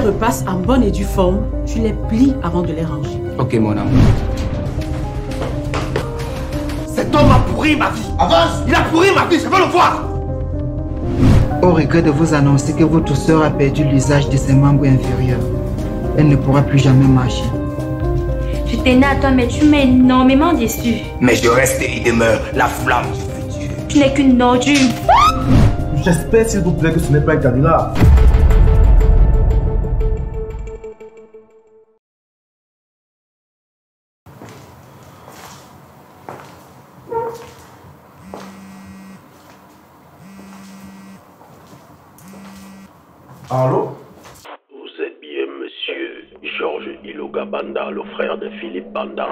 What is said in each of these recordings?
repasses en bonne et due forme, tu les plies avant de les ranger. Ok, mon amour. Cet homme a pourri ma vie. Avance. Il a pourri ma vie, je veux le voir. Au regret de vous annoncer que votre sœur a perdu l'usage de ses membres inférieurs. Elle ne pourra plus jamais marcher. Je tenais à toi, mais tu m'as énormément déçu. Mais je reste et demeure la flamme du futur. Tu n'es qu'une ordure. J'espère s'il vous plaît que ce n'est pas un canular. Allô? Vous êtes bien monsieur Georges Iloga Banda, le frère de Philippe Banda.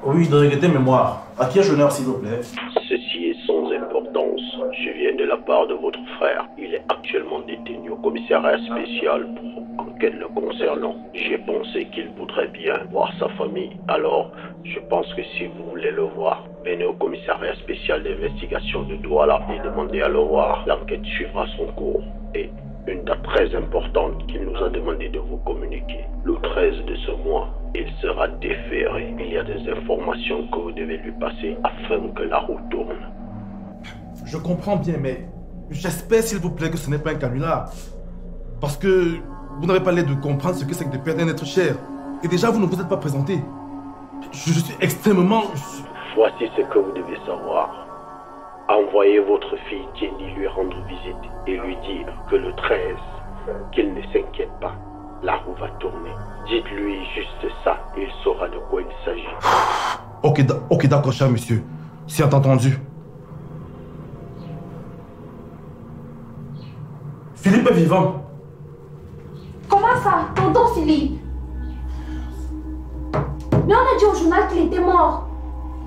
Oui, de regretter mémoire. À qui ai-je l'honneur, s'il vous plaît? Ceci est sans importance. Je viens de la part de votre frère. Il est actuellement détenu au commissariat spécial pour enquête le concernant. J'ai pensé qu'il voudrait bien voir sa famille. Alors, je pense que si vous voulez le voir, venez au commissariat spécial d'investigation de Douala et demandez à le voir. L'enquête suivra son cours. Et une date très importante qu'il nous a demandé de vous communiquer. Le 13 de ce mois, il sera déféré. Il y a des informations que vous devez lui passer afin que la roue tourne. Je comprends bien, mais j'espère, s'il vous plaît, que ce n'est pas un canular. Parce que vous n'avez pas l'air de comprendre ce que c'est que de perdre un être cher. Et déjà, vous ne vous êtes pas présenté. Je suis extrêmement... Voici ce que vous devez savoir. Envoyez votre fille Jenny lui rendre visite et lui dire que le 13, qu'il ne s'inquiète pas, la roue va tourner. Dites-lui juste ça et il saura de quoi il s'agit. Ok, d'accord, cher monsieur. C'est entendu. Philippe est vivant. Comment ça, tonton Philippe? Mais on a dit au journal qu'il était mort.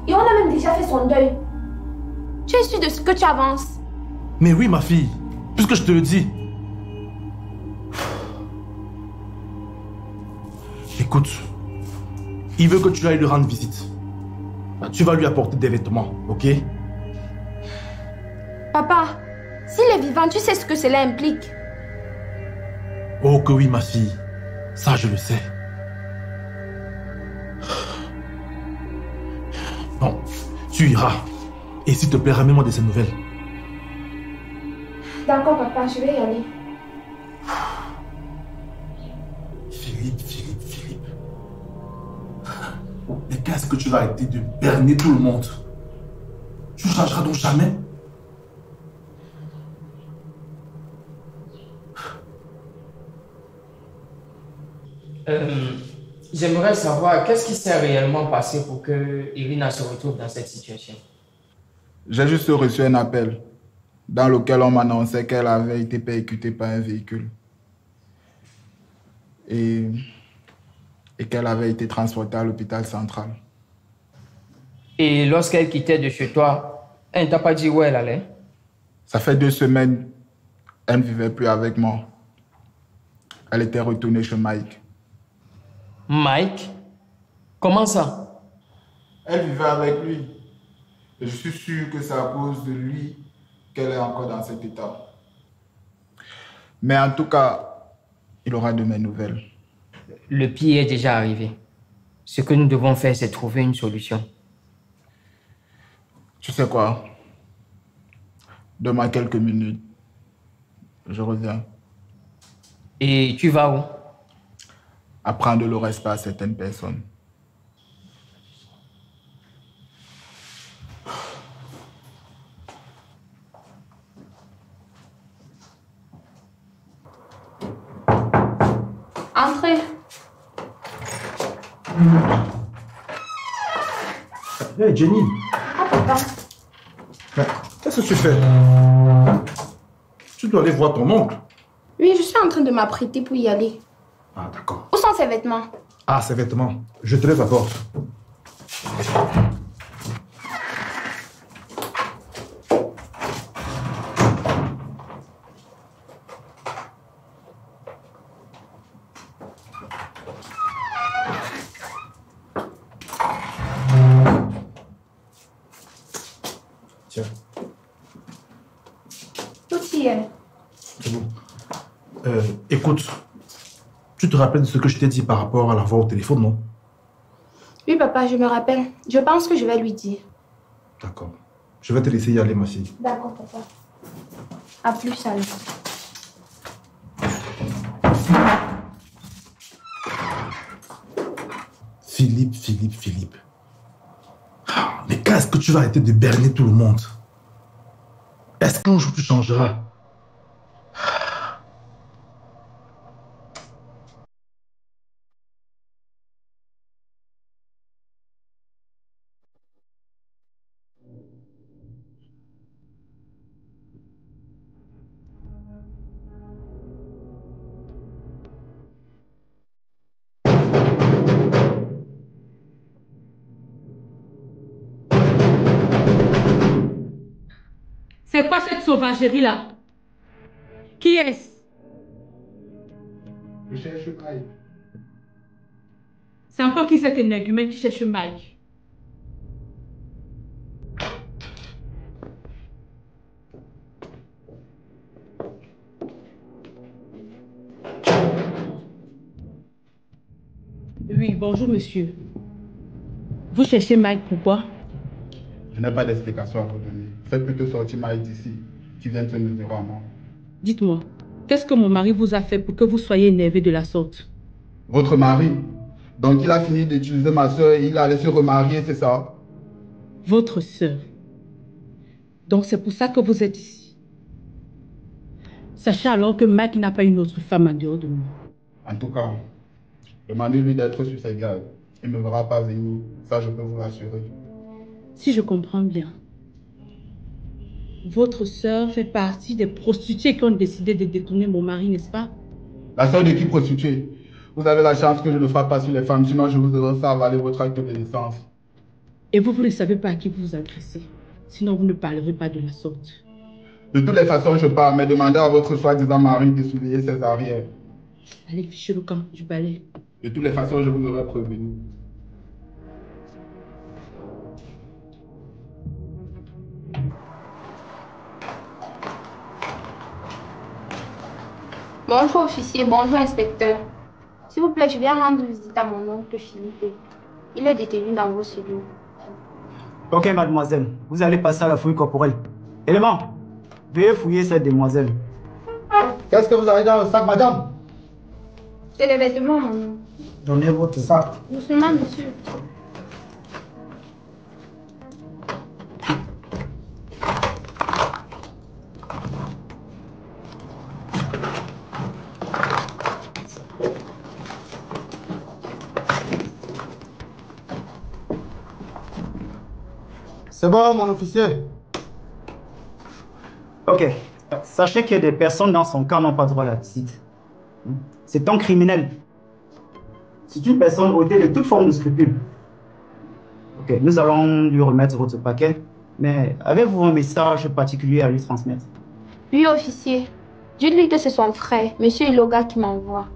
Et on a même déjà fait son deuil. Tu es sûr de ce que tu avances? Mais oui, ma fille. Puisque je te le dis. Écoute, il veut que tu ailles lui rendre visite. Tu vas lui apporter des vêtements, ok? Papa, s'il est vivant, tu sais ce que cela implique. Oh que oui, ma fille. Ça, je le sais. Bon, tu iras. Et s'il te plaît, ramène-moi de ces nouvelles. D'accord, papa, je vais y aller. Philippe. Mais qu'est-ce que tu vas arrêter de berner tout le monde? Tu ne changeras donc jamais? J'aimerais savoir qu'est-ce qui s'est réellement passé pour que Irina se retrouve dans cette situation. J'ai juste reçu un appel dans lequel on m'annonçait qu'elle avait été percutée par un véhicule et qu'elle avait été transportée à l'hôpital central. Et lorsqu'elle quittait de chez toi, elle ne t'a pas dit où elle allait? Ça fait 2 semaines, elle ne vivait plus avec moi. Elle était retournée chez Mike. Mike? Comment ça? Elle vivait avec lui. Et je suis sûr que c'est à cause de lui qu'elle est encore dans cet état. Mais en tout cas, il aura de mes nouvelles. Le pire est déjà arrivé. Ce que nous devons faire, c'est trouver une solution. Tu sais quoi? Donne-moi quelques minutes. Je reviens. Et tu vas où? Apprendre le respect à certaines personnes. Entrez. Hey Jenny. Ah, papa. Qu'est-ce que tu fais? Tu dois aller voir ton oncle. Oui, je suis en train de m'apprêter pour y aller. Ah, d'accord. Où sont ses vêtements? Ah, ses vêtements. Je te laisse à porte. Tiens. Tout y est. C'est bon. Écoute, Tu te rappelles de ce que je t'ai dit par rapport à la voix au téléphone, non? Oui, papa, je me rappelle. Je pense que je vais lui dire. D'accord. Je vais te laisser y aller, ma fille. D'accord, papa. À plus, alors. Philippe. Mais quand est-ce que tu vas arrêter de berner tout le monde? Est-ce qu'un jour tu changeras? C'est quoi cette sauvagerie-là? Qui est-ce? Je cherche Mike. C'est encore qui cet énergumène qui cherche Mike? Oui, bonjour monsieur. Vous cherchez Mike pourquoi? Je n'ai pas d'explication à vous donner. Faites plutôt sortir Mike d'ici. Qui vient de me dire à moi. Dites-moi, qu'est-ce que mon mari vous a fait pour que vous soyez énervé de la sorte? Votre mari? Donc il a fini d'utiliser ma soeur et il allait se remarier, c'est ça? Votre sœur. Donc c'est pour ça que vous êtes ici. Sachez alors que Mike n'a pas une autre femme en dehors de moi. En tout cas, demandez-lui d'être sur ses gardes. Il ne me verra pas venir. Ça, je peux vous rassurer. Si je comprends bien, votre sœur fait partie des prostituées qui ont décidé de détourner mon mari, n'est-ce pas? La sœur de qui prostituée? Vous avez la chance que je ne frappe pas sur les femmes, sinon je vous aurais fait avaler votre acte de naissance. Et vous ne savez pas à qui vous vous adressez. Sinon, vous ne parlerez pas de la sorte. De toutes les façons, je pars, mais demandez à votre soi-disant mari de surveiller ses arrières. Allez, fichez le camp du balai. De toutes les façons, je vous aurais prévenu. Bonjour, officier. Bonjour, inspecteur. S'il vous plaît, je viens rendre visite à mon oncle Philippe. Il est détenu dans vos cellules. Ok, mademoiselle. Vous allez passer à la fouille corporelle. Élément, veuillez fouiller cette demoiselle. Qu'est-ce que vous avez dans le sac, madame? C'est les vêtements, mon oncle. Donnez votre sac. Doucement, monsieur. C'est bon, mon officier. Ok. Sachez que des personnes dans son cas n'ont pas droit à la visite. C'est un criminel. C'est une personne ôtée de toute forme de scrupule. Ok, nous allons lui remettre votre paquet. Mais avez-vous un message particulier à lui transmettre? Oui, officier. Dites-lui que c'est son frère, monsieur Iloga, qui m'envoie.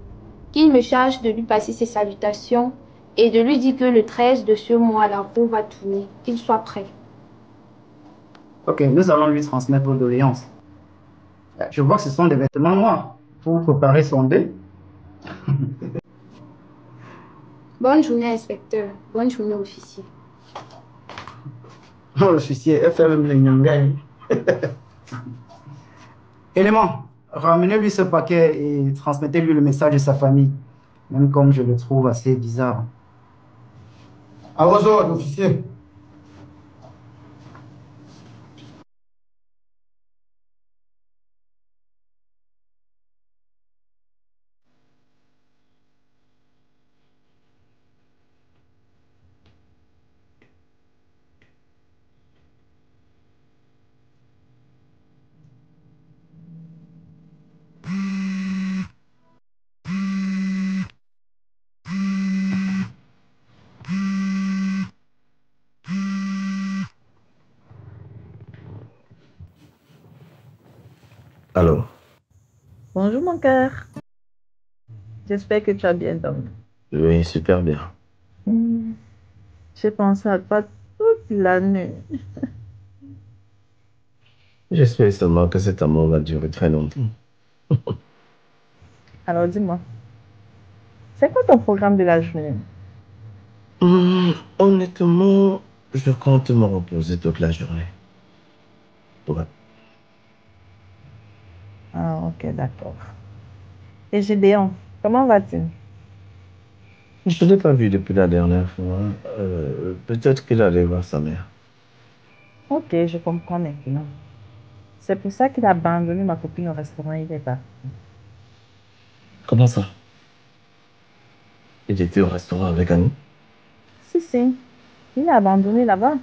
Qu'il me charge de lui passer ses salutations et de lui dire que le 13 de ce mois, la roue va tourner. Qu'il soit prêt. Ok, nous allons lui transmettre vos doléances. Je vois que ce sont des vêtements noirs. Pour préparer son dé. Bonne journée, inspecteur. Bonne journée, officier. Oh, l'officier, elle fait même les nyangai. Élément, ramenez-lui ce paquet et transmettez-lui le message de sa famille. Même comme je le trouve assez bizarre. À vos ordres, officier. Allô? Bonjour mon cœur. J'espère que tu as bien dormi. Oui, super bien. J'ai pensé à toi toute la nuit. J'espère seulement que cet amour va durer très longtemps. Alors dis-moi, C'est quoi ton programme de la journée? Honnêtement, je compte me reposer toute la journée. Ouais. Ah, ok, d'accord. Et Gédéon, comment vas-tu? Je ne l'ai pas vu depuis la dernière fois. Peut-être qu'il allait voir sa mère. Ok, je comprends maintenant. C'est pour ça qu'il a abandonné ma copine au restaurant, il est pas. Comment ça? Il était au restaurant avec Annie? Si, si. Il a abandonné là-bas.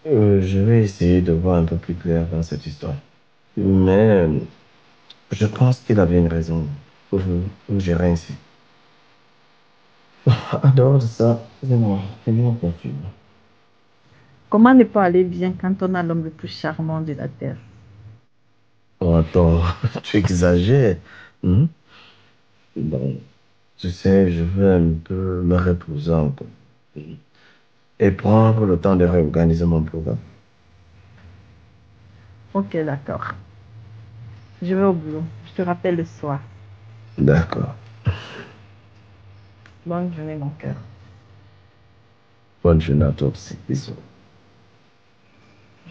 Je vais essayer de voir un peu plus clair dans cette histoire. Mais je pense qu'il avait une raison pour gérer ainsi. En dehors de ça, c'est moi. C'est moi qui suis. Comment ne pas aller bien quand on a l'homme le plus charmant de la terre? Oh, attends, tu exagères. Hmm? Bon, tu sais, je veux un peu me reposer encore. Et prendre le temps de réorganiser mon programme. Ok, d'accord. Je vais au boulot. Je te rappelle le soir. D'accord. Bonne journée, mon cœur. Bonne journée à toi aussi. Bisous.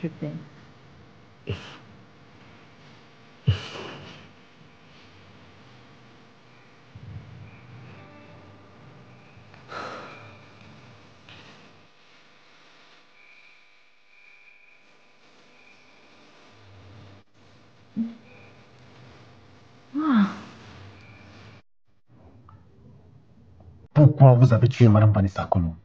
Je t'aime. Pourquoi vous avez tué Madame Vanessa Colomb?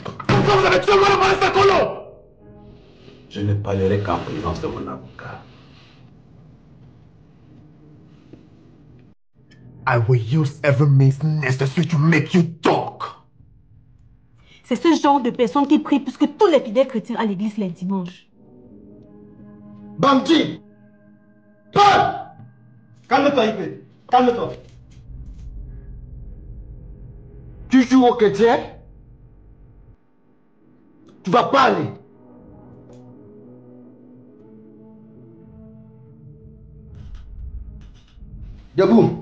Pourquoi vous avez tué Madame Vanessa Colomb? Je ne parlerai qu'en présence de mon avocat. I will use every means necessary to make you talk. C'est ce genre de personne qui prie plus que tous les fidèles chrétiens à l'église les dimanches. Bandit! Parle! Calme-toi, Ipé. Calme-toi. Tu joues au chrétien? Tu vas parler. Debout.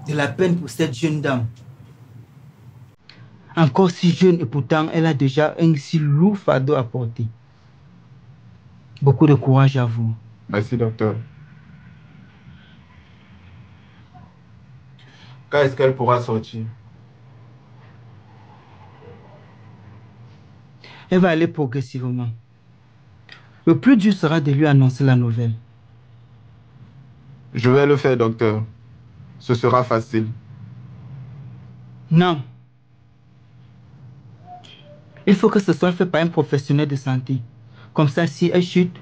De la peine pour cette jeune dame. Encore si jeune et pourtant elle a déjà un si lourd fardeau à porter. Beaucoup de courage à vous. Merci, docteur. Quand est-ce qu'elle pourra sortir? Elle va aller progressivement. Le plus dur sera de lui annoncer la nouvelle. Je vais le faire, docteur. Ce sera facile. Non. Il faut que ce soit fait par un professionnel de santé. Comme ça, si elle chute,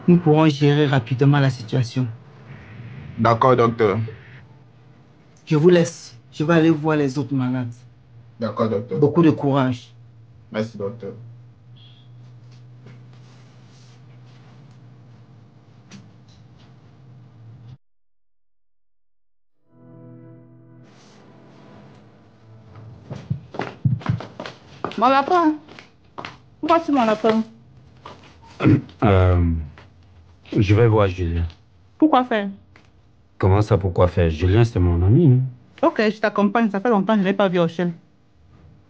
nous pourrons gérer rapidement la situation. D'accord, docteur. Je vous laisse. Je vais aller voir les autres malades. D'accord, docteur. Beaucoup de courage. Merci, docteur. Mon lapin. Pourquoi c'est mon lapin? Je vais voir Julien. Pourquoi faire? Comment ça, pourquoi faire? Julien, c'est mon ami. Hein. Ok, je t'accompagne. Ça fait longtemps que je n'ai pas vu Rochelle.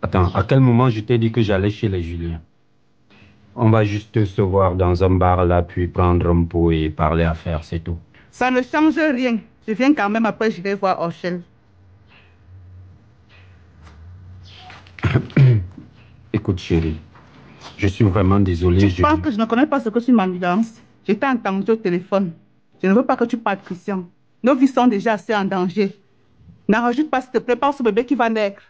Attends, à quel moment je t'ai dit que j'allais chez les Julien? On va juste se voir dans un bar là, puis prendre un pot et parler affaires, c'est tout. Ça ne change rien. Je viens quand même après, je vais voir Rochelle. Écoute chérie, je suis vraiment désolé. Je pense que je ne connais pas ce que tu m'ambulances. Je t'ai entendu au téléphone. Je ne veux pas que tu parles, Christian. Nos vies sont déjà assez en danger. N'en rajoute pas, s'il te plaît, par ce bébé qui va naître.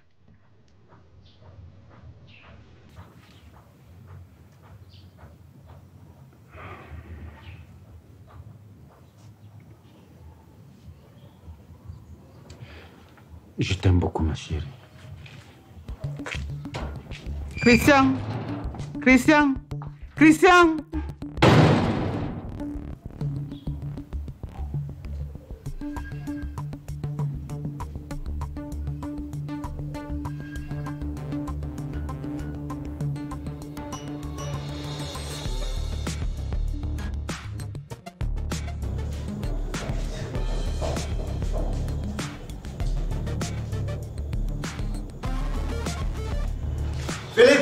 Je t'aime beaucoup, ma chérie. Christian! Christian! Christian! Philippe,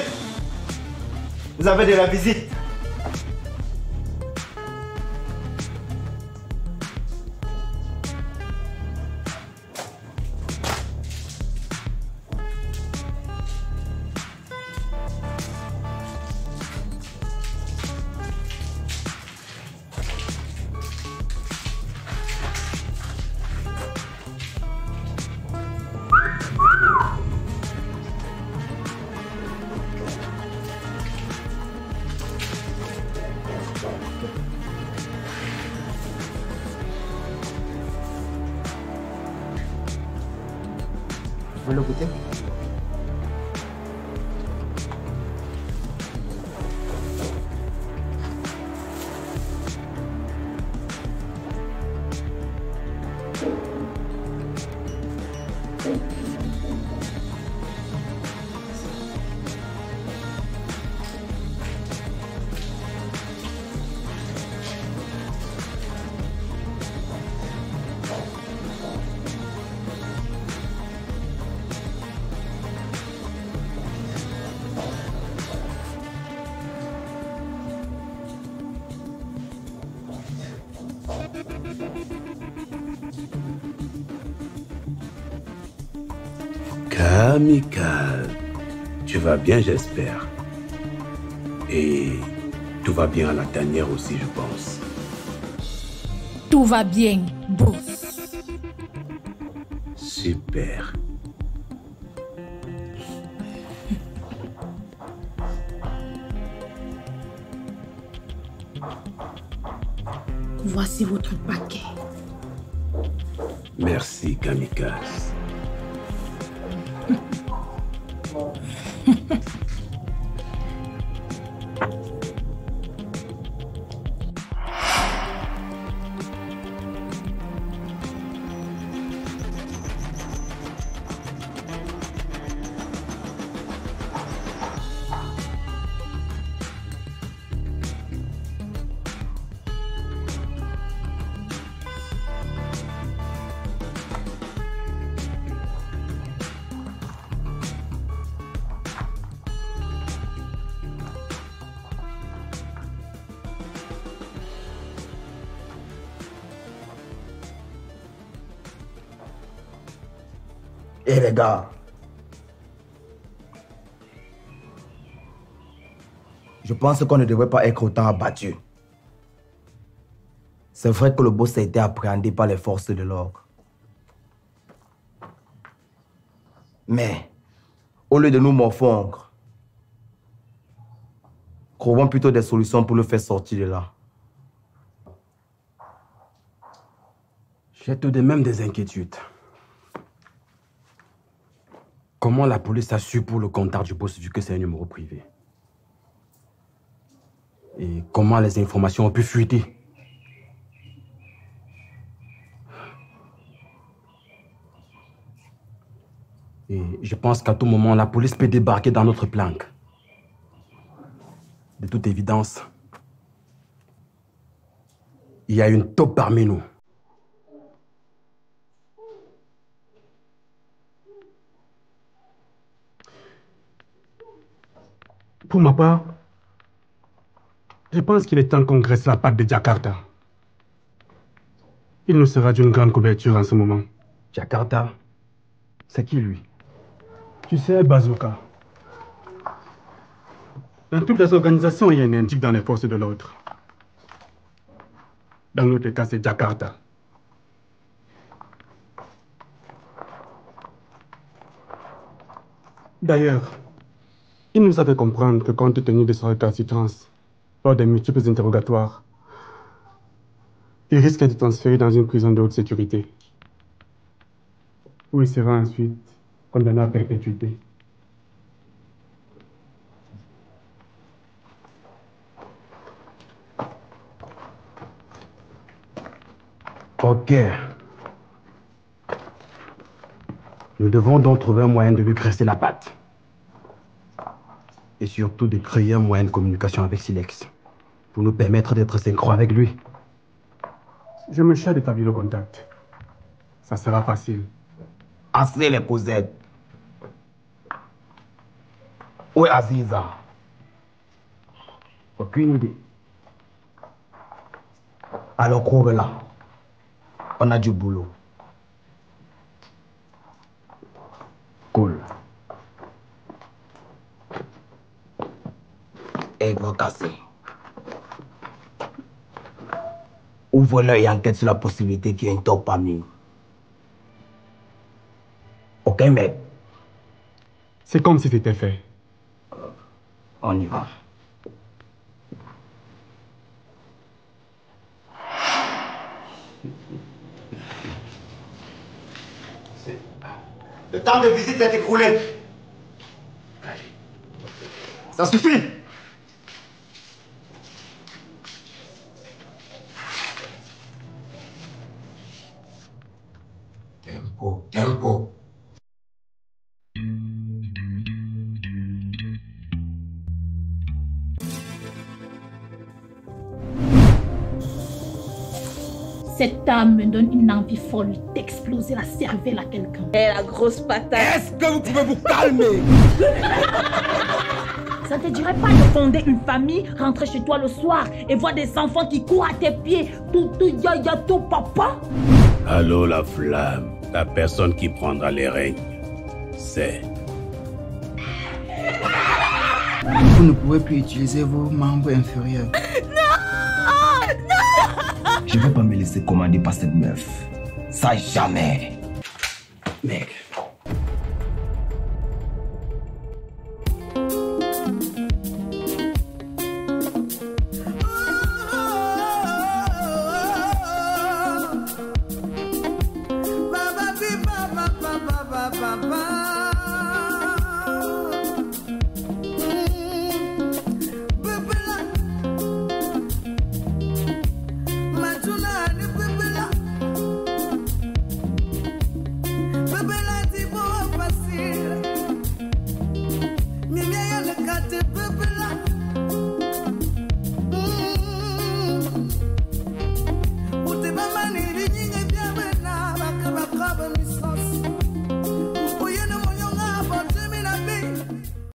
vous avez de la visite. Vous le goûter? Kamikaze, tu vas bien, j'espère. Et tout va bien à la dernière aussi, je pense. Tout va bien, boss. Super. Voici votre paquet. Merci, Kamikaze. Et les gars, je pense qu'on ne devrait pas être autant abattu. C'est vrai que le boss a été appréhendé par les forces de l'ordre. Mais, au lieu de nous morfondre, trouvons plutôt des solutions pour le faire sortir de là. J'ai tout de même des inquiétudes. Comment la police a su pour le contact du boss vu que c'est un numéro privé? Et comment les informations ont pu fuiter? Et je pense qu'à tout moment, la police peut débarquer dans notre planque. De toute évidence, il y a une taupe parmi nous. Pour ma part, je pense qu'il est temps qu'on graisse la patte de Jakarta. Il nous sera d'une grande couverture en ce moment. Jakarta, c'est qui lui? Tu sais, Bazooka. Dans toutes les organisations, il y a un indique dans les forces de l'ordre. Dans notre cas, c'est Jakarta. D'ailleurs, il nous a fait comprendre que compte tenu de sa récalcitrance lors des multiples interrogatoires, il risque d'être transféré dans une prison de haute sécurité, où il sera ensuite condamné à perpétuité. Ok. Nous devons donc trouver un moyen de lui presser la patte. Et surtout de créer un moyen de communication avec Silex, pour nous permettre d'être synchro avec lui. Je me charge d'établir le contact. Ça sera facile. Assez les Cosette. Où est Aziza? Aucune idée. Alors cours là. On a du boulot. Cool. Aigre cassé. Ouvre l'œil et enquête sur la possibilité qu'il y ait une top parmi nous. Ok, mec? C'est comme si c'était fait. On y va. Le temps de visite est écoulé. Ça suffit. Tempo, tempo. Cette âme me donne une envie folle d'exploser la cervelle à quelqu'un. Eh, la grosse patate. Est-ce que vous pouvez vous calmer? Ça ne te dirait pas de fonder une famille, rentrer chez toi le soir et voir des enfants qui courent à tes pieds, tout yaya, tout papa? Allô la flamme, la personne qui prendra les règnes, c'est... Vous ne pouvez plus utiliser vos membres inférieurs. Je vais pas me laisser commander par cette meuf. Ça jamais. Mec. Bebela